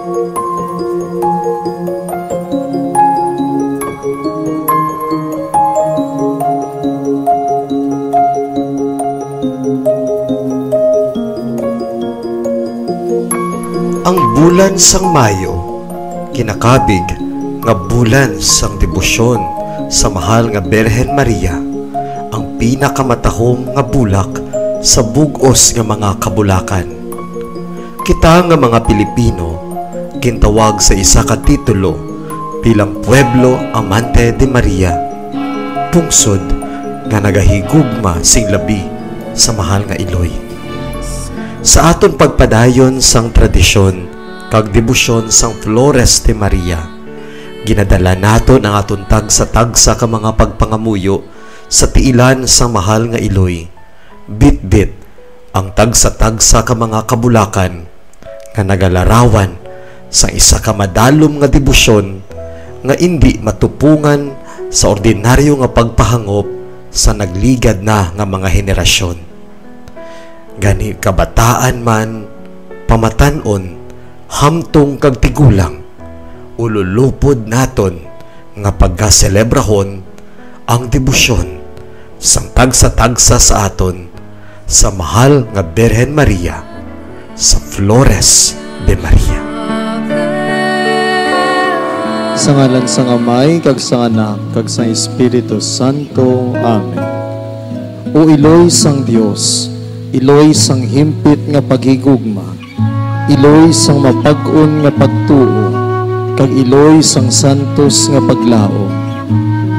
Ang bulan sang Mayo, kinakabig nga bulan sang debosyon sa mahal nga Birhen Maria, ang pinakamatahom nga bulak sa bug-os nga mga kabulakan. Kita nga mga Pilipino, gintawag sa isa ka titulo bilang Pueblo Amante de Maria, pungsod nga nagahigugma sing labi sa mahal nga Iloy. Sa aton pagpadayon sang tradisyon kag debosyon sang Flores de Maria, ginadala naton ang aton tagsa-tagsa ka mga pagpangamuyo sa tiilan sang mahal nga Iloy. Bit-bit ang tagsa-tagsa ka mga kabulakan nga nagalarawan sa isa ka madalom nga debosyon nga indi matupungan sa ordinaryo nga pagpahangop sa nagligad na nga mga henerasyon. Gani kabataan man, pamatanon, hamtong kag tigulang, ululupod naton nga pagkaselebrahon ang debosyon sang tagsa-tagsa sa aton sa mahal nga Birhen Maria sa Flores de Maria. Sa ngalan sang Amay, kag sang Anak, kag sang Espiritu Santo. Amen. O Iloy sang Dios, Iloy sang himpit nga paghigugma, Iloy sang mapag-on nga pagtuo, kag Iloy sang santos nga paglao.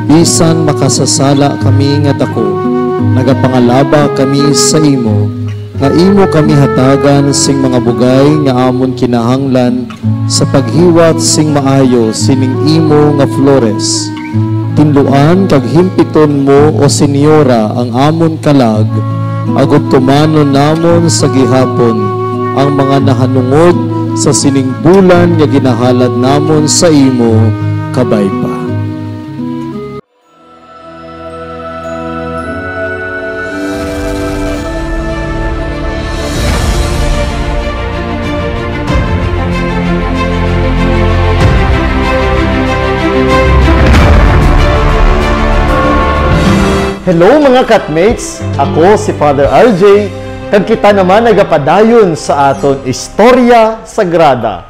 Bisan makasasala kami nga dako, nagapangalaba kami sa imo, nga imo kami hatagan sing mga bugay nga amon kinahanglan sa paghiwat sing maayo sining imo nga Flores. Tinluan kag himpiton mo o Senyora ang amon kalag, agud tumanon namon sa gihapon ang mga nahanungod sa sining bulan nga ginahalad namon sa imo kabay pa. Hello mga Katmates! Ako si Father RJ, kag kita naman nagapadayon sa aton Istorya Sagrada.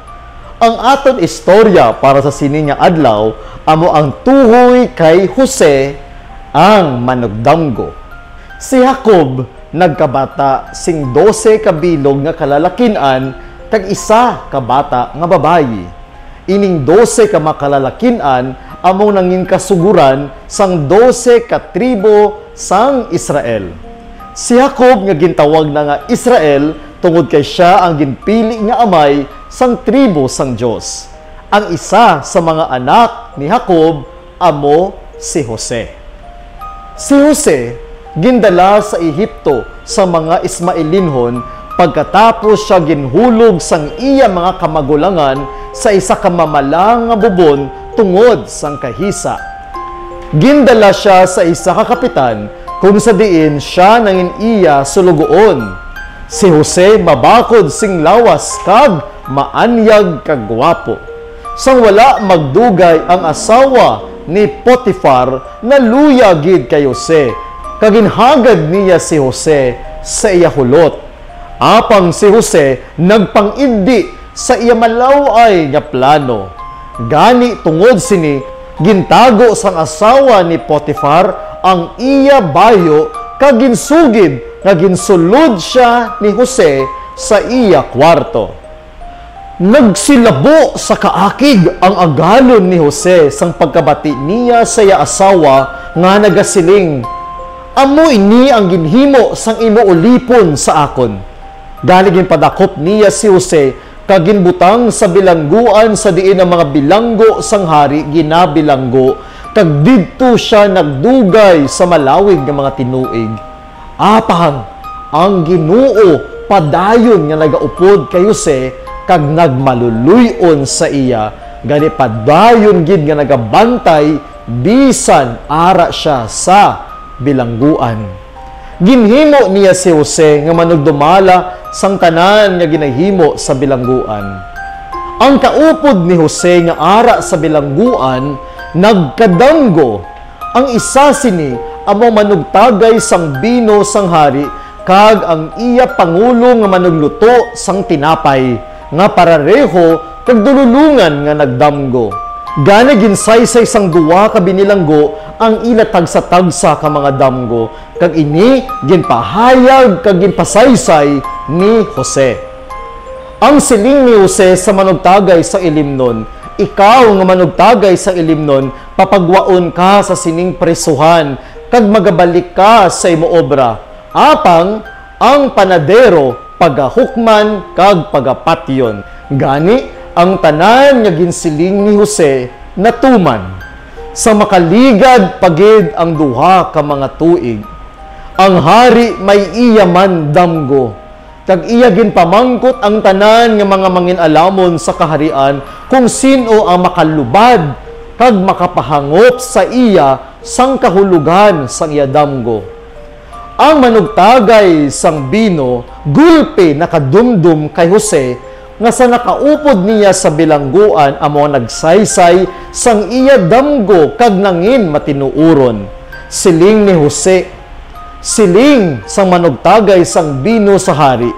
Ang aton istorya para sa sininya adlaw amo ang tuhoy kay Jose ang manugdamgo. Si Jacob nagkabata sing 12 kabilog nga kalalakinan kag isa kabata nga babayi. Ining 12 ka makalalakinan among nangin kasuguran sang 12 ka tribo sang Israel. Si Jacob nga gintawag na nga Israel tungod kay siya ang ginpili nga amay sang tribo sang Dios. Ang isa sa mga anak ni Jacob amo si Jose. Si Jose gindala sa Ehipto sa mga Ismailinhon pagkatapos siya ginhulog sang iya mga kamagulangan sa isa ka mamalang nga bubon tungod sang kahisa. Gindala siya sa isa ka kapitan kung sa diin siya nangin iya sulugoon. Si Jose mabakod sing lawas kag maanyag kag gwapo. Sang wala magdugay ang asawa ni Potifar na luya gid kay Jose, kag ginhagad niya si Jose sa iya hulot. Apang si Jose nagpangiddi sa iya malaway nga plano. Gani tungod sini, gintago sang asawa ni Potifar ang iya bayo kag ginsugid nga ginsulod siya ni Jose sa iya kwarto. Nagsilabo sa kaakig ang agalon ni Jose sang pagkabati niya sa iya asawa nga nagasiling, "Amo ini ang ginhimo sang imo ulipon sa akon." Gani ginpadakop niya si Jose kag ginbutang sa bilangguan sa diin ang mga bilanggo sang hari ginabilanggo, kag didto siya nagdugay sa malawig nga mga tinuig. Apang ang Ginoo padayon nga nagaupod kay Jose kag nagmaluluyon sa iya, gani padayon gid nga nagabantay bisan ara siya sa bilangguan. Ginhimo niya si Jose nga manugdumala sang tanan nga ginahimo sa bilangguan. Ang kaupod ni Jose nga ara sa bilangguan nagkadanggo. Ang isa sini amo manugtagay sang bino sang hari kag ang iya pangulo nga manugluto sang tinapay nga parareho kag dululungan nga nagdamgo. Gana ginsaysay sang duwa ka binilanggo ang ila tagsa-tagsa ka mga damgo kag ini ginpahayag kag ginpasaysay ni Jose. Ang siling ni Jose sa manugtagay sa ilimnon, ikaw nga manugtagay sa ilimnon, papagwaon ka sa sining presuhan, kag magabalik ka sa imo obra. Apang ang panadero pagahukman kag pagapatyon. Gani ang tanan nga ginsiling ni Jose natuman. Sa makaligad pagid ang duha ka mga tuig. Ang hari may iya man damgo. Kag iya ginpamangkot ang tanan nga mga mangin-alamon sa kaharian kung sino ang makalubad kag makapahangop sa iya sang kahulugan sang iya damgo. Ang manugtagay sang bino gulpe nakadumdum kay Jose nga sa nakaupod niya sa bilangguan amo nagsaysay sang iya damgo kag nangin matinuuron. Siling ni Jose, siling sang manugtagay sang bino sa hari.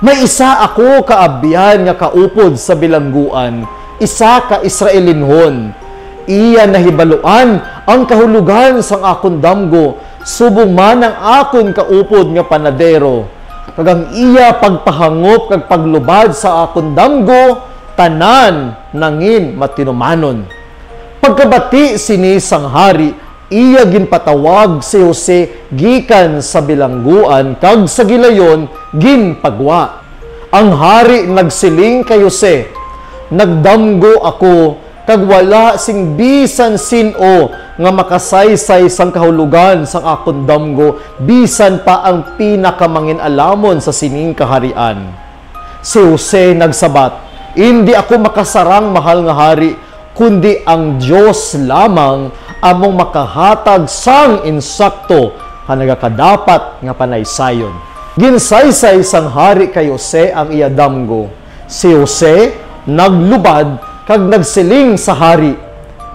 May isa ako kaabyan nga kaupod sa bilangguan, isa ka Israelinhon. Iya nahibaluan ang kahulugan sang akon damgo, subong man ang akon kaupod nga panadero. Kag ang iya pagpahangop kag paglubad sa akon damgo, tanan nangin matinumanon. Pagkabati sini sang hari, iya ginpatawag si Jose gikan sa bilangguan kag sa gilayon ginpagwa. Ang hari nagsiling kay Jose, nagdamgo ako kag wala sing bisan sino nga makasaysay sang kahulugan sang akon damgo bisan pa ang pinakamangin-alamon sa sining kaharian. Si Jose nagsabat, hindi ako makasarang mahal nga hari kundi ang Diyos lamang among makahatag sang insakto nga nagakadapat nga panaysayon. Ginsaysay sang hari kay Jose ang iya damgo. Si Jose naglubad kag nagsiling sa hari,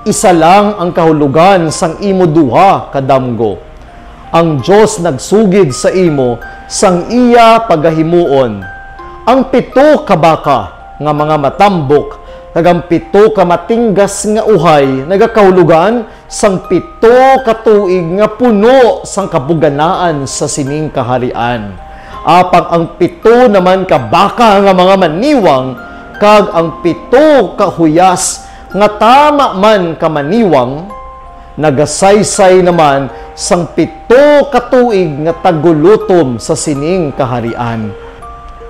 isa lang ang kahulugan sang imo duha ka damgo. Ang Diyos nagsugid sa imo sang iya pagahimuon. Ang 7 ka baka nga mga matambok kag ang 7 ka matinggas nga uhay nagakahulugan sang 7 ka tuig nga puno sang kabuganaan sa sining kaharian. Apang ang 7 naman ka baka nga mga maniwang kag ang 7 ka huyas nga tama man ka maniwang nagasaysay naman sang 7 ka tuig nga tagulutom sa sining kaharian.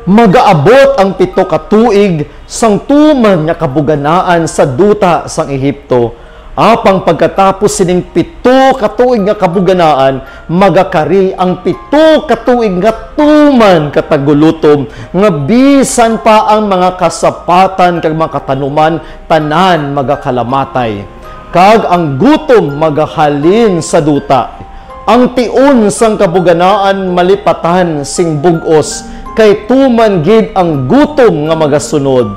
Magaabot ang 7 ka tuig sang tuman nga kabuganaan sa duta sang Ehipto. Apang pagkatapos sining 7 ka tuig nga kabuganaan, magakari ang 7 ka tuig nga tuman katagulutom nga bisan pa ang mga kasapatan kag mga katanuman tanan magakalamatay. Kag ang gutom magahalin sa duta. Ang tion sang kabuganaan malipatan sing bug-os kay tuman gid ang gutom nga magasunod.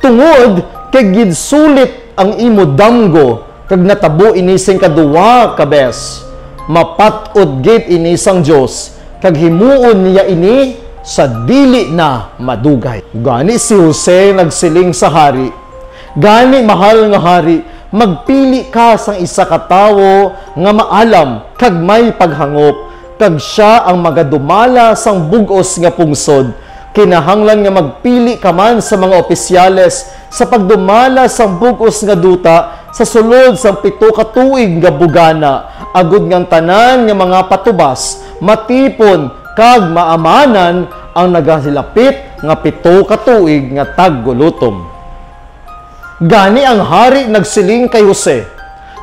Tungod kay gid sulit ang imo damgo kag natabo ini sing kaduwa ka bes. Mapat-od gid ini sang Dios kag himuon niya ini sa dili na madugay. Gani si Jose nagsiling sa hari, gani mahal nga hari, magpili ka sang isa ka tawo nga maalam kag may paghangop kag siya ang magadumala sang bug-os nga pungsod. Kinahanglan nga magpili ka man sa mga opisyales sa pagdumala sang bug-os nga duta sa sulod sang 7 ka tuig nga bugana, agud ngang tanan nga mga patubas matipon kag maamanan ang nagasilapit nga 7 ka tuig nga taggulutom. Gani ang hari nagsiling kay Jose,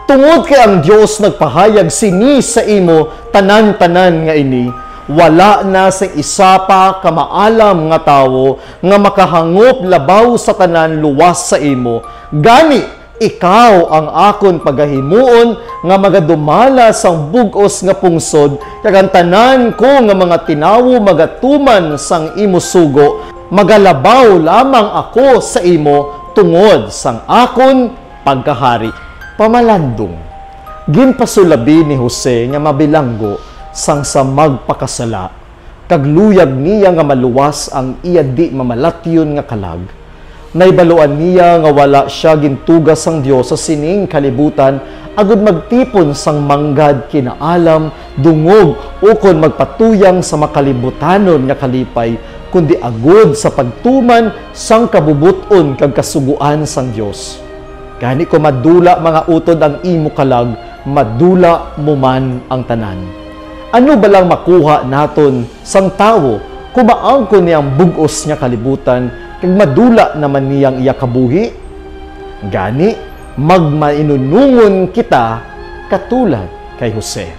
tungod kay ang Dios nagpahayag sini sa imo tanan-tanan nga ini, wala na sa isa pa ka maalam nga tawo nga makahangop labaw sa tanan luwas sa imo. Gani ikaw ang akon pagahimuon nga magadumala sang bug-os nga pungsod kag ang tanan ko nga mga tinawo magatuman sang imo sugo. Magalabaw lamang ako sa imo tungod sang akon pagkahari. Pamalandong, ginpasulabi ni Jose nga mabilanggo sang sa magpakasala, kag luyag niya nga maluwas ang iya di mamalatyon nga kalag. Naibaluan niya nga wala siya gintugas sang Dios sa sining kalibutan agud magtipon sang manggad kinaalam, dungog ukon magpatuyang sa makalibutanon nga kalipay, kundi agud sa pagtuman sang kabubuton kag kasuguan sang Dios. Gani ko madula mga utod ang imo kalag, madula mo man ang tanan. Ano balang makuha naton sang tawo kumaang ko niyang bugos nga kalibutan kag madula naman niyang iya kabuhi? Gani, magmainunungon kita katulad kay Jose.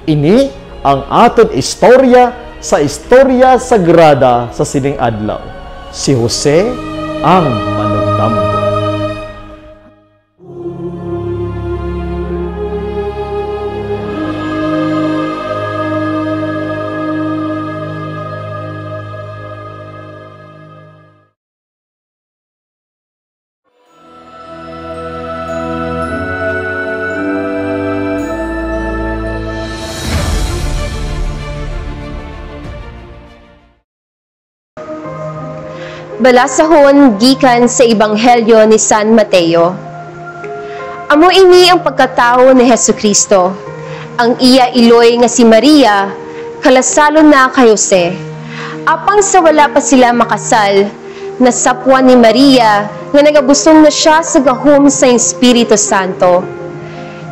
Ini ang aton istorya sa Istorya Sagrada sa sining adlaw. Si Jose ang manugdamgo. Balasahon gikan sa Ebanghelyo ni San Mateo. Amo ini ang pagkatao ni Hesukristo. Ang iya iloy nga si Maria, kalasalon na kay Jose. Apang sa wala pa sila makasal, nasapwan ni Maria nga nagabusong na siya sa gahom sa Espiritu Santo.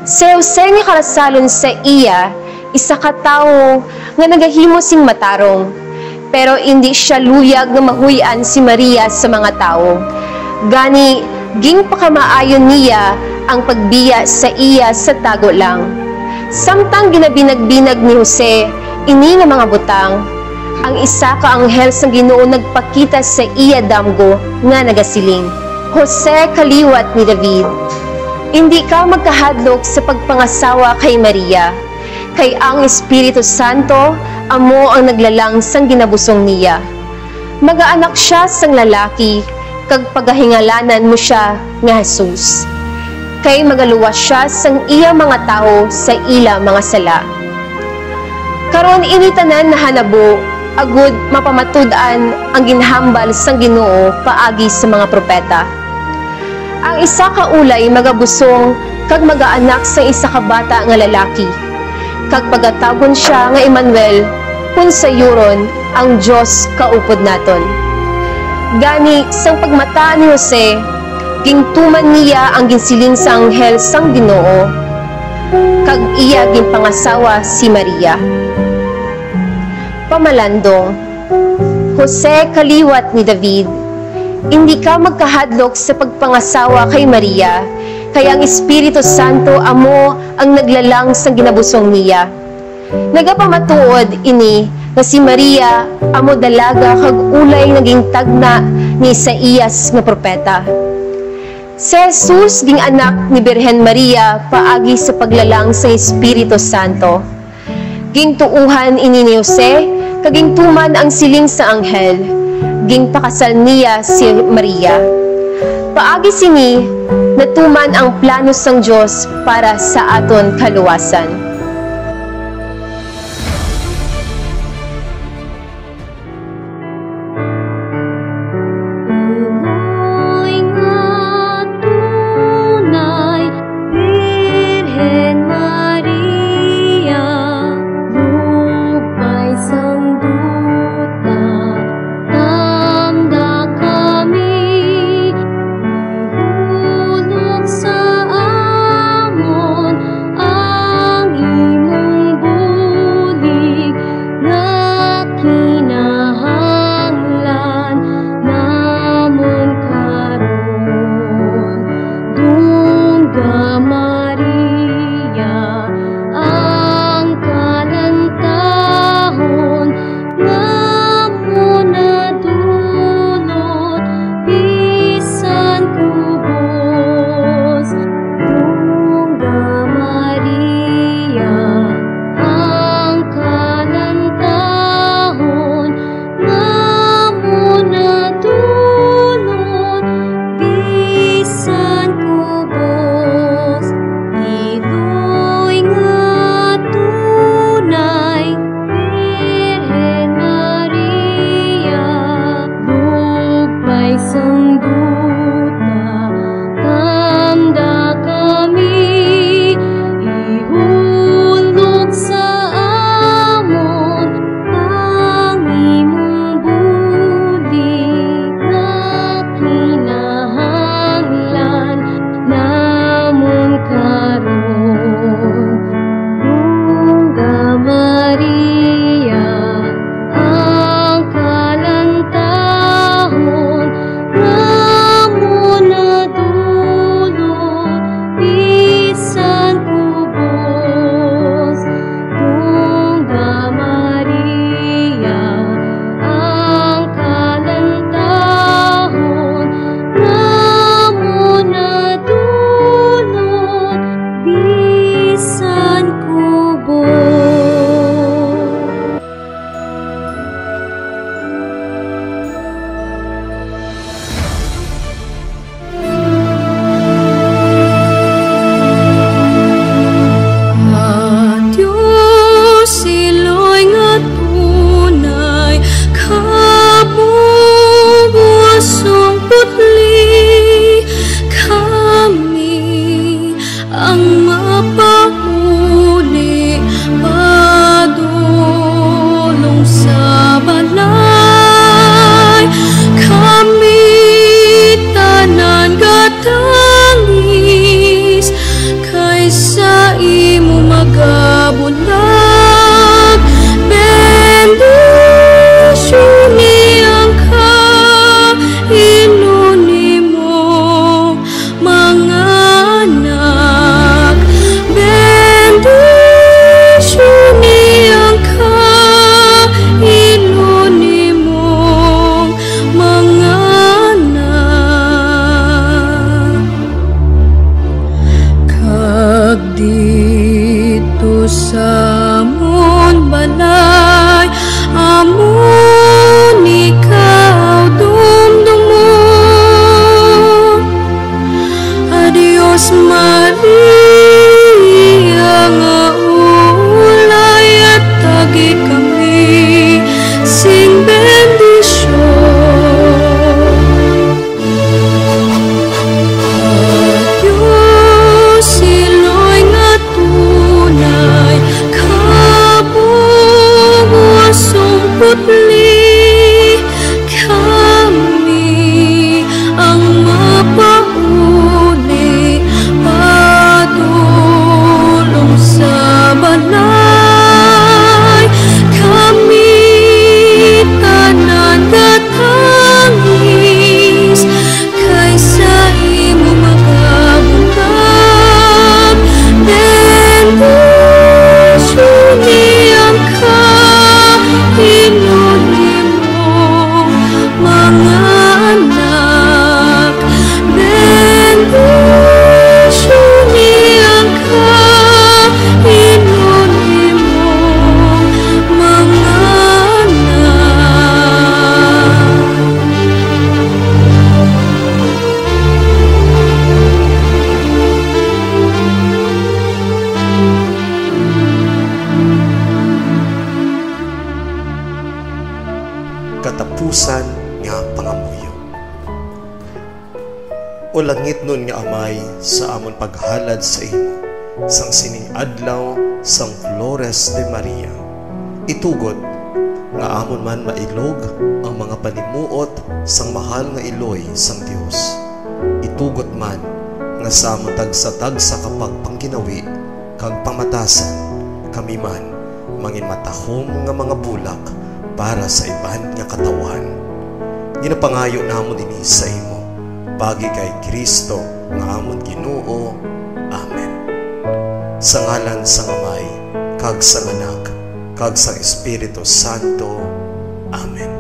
Si Jose nga kalasalon sa iya, isa ka tawo nga nagahimo sing matarong. Pero hindi siya luyag nga mahuyan si Maria sa mga tao. Gani, ging pakamaayon niya ang pagbiya sa iya sa tago lang. Samtang ginabinag-binag ni Jose, ini nga mga butang, ang isa ka anghel sang Ginoo nagpakita sa iya damgo nga nagasiling, Jose, kaliwat ni David, hindi ka magkahadlok sa pagpangasawa kay Maria, kay ang Espiritu Santo amo ang naglalang sang ginabusong niya. Magaanak siya sang lalaki, kag pagahingalanan mo siya nga Jesus. Kay magaluwas siya sang iya mga tao sa ila mga sala. Karon ini tanan nahanabo, agud mapamatud-an ang ginhambal sang Ginoo paagi sa mga propeta. Ang isa ka ulay magabusong kag magaanak sa isa ka bata nga lalaki. Kag pagatagon siya nga Emmanuel, kun sa yuron ang Dios kaupod naton. Gani sang pagmata ni Jose, gingtuman niya ang ginsiling sa anghel sang Ginoo, kag iya ginpangasawa si Maria. Pamalandong, Jose, kaliwat ni David, hindi ka magkahadlok sa pagpangasawa kay Maria, kaya ang Espiritu Santo amo ang naglalang sa ginabusong niya. Nagapamatuod ini nga si Maria amo dalaga kag ulay naging tagna ni Isaías nga propeta. Si Jesus ging anak ni Birhen Maria paagi sa paglalang sa Espiritu Santo. Ging tuuhan ini ni Jose kag ging tuman ang siling sa anghel. Ging pakasal niya si Maria. Paagi sini natuman ang plano sang Dios para sa aton kaluwasan. Ang sang duta, tanda kami ihulog sa amon ang imong bulig na kinahanglan namon karon. Bungga Maria, ang kalantahon namon nadulot bisan kubos. Bungga Maria, ang kalantahon namon nadulot bisan kubos. Diyos iloy nga tunay, kabubuasong putli, kami ang mapahuli, padulong sa balay. Kami tanan gatangis, kaysa imo magabulag. Bendisyon niyang kainunin mo, mga anak. Bendisyon niyang kainunin mo, mga anak. Kag dito sa amon balay, amon ikaw dumdumo. Adios Maria, nga ulay at tagi kami sing bendisyon. Diyos iloy nga tunay, kabubuasong putli, kami ang mapahuli, padulong sa balay. Kami tanan gatangis, kaysa imo magabulag. Bendisyon niyang kainunin mo, mga anak. Bendisyon niyang kainunin mo, mga anak. Katapusan nga pangamuyo. O langit nun nga amay sa amon paghalad sa imo, sang sining adlaw sang Flores de Maria. Itugot nga amon man mailog ang mga panimuot sang mahal nga iloy sang Dios. Itugot man nga sa amon tagsa-tagsa kapag pangginawi kag pamatasan, kami man mangin matahom nga mga bulak para sa iban nga katawan. Ginapangayo namon dinhi sa imo, pagi kay Kristo nga amon Ginoo. Amen. Sa ngalan sang Amay, kag sang Anak, kag sang Espiritu Santo. Amen.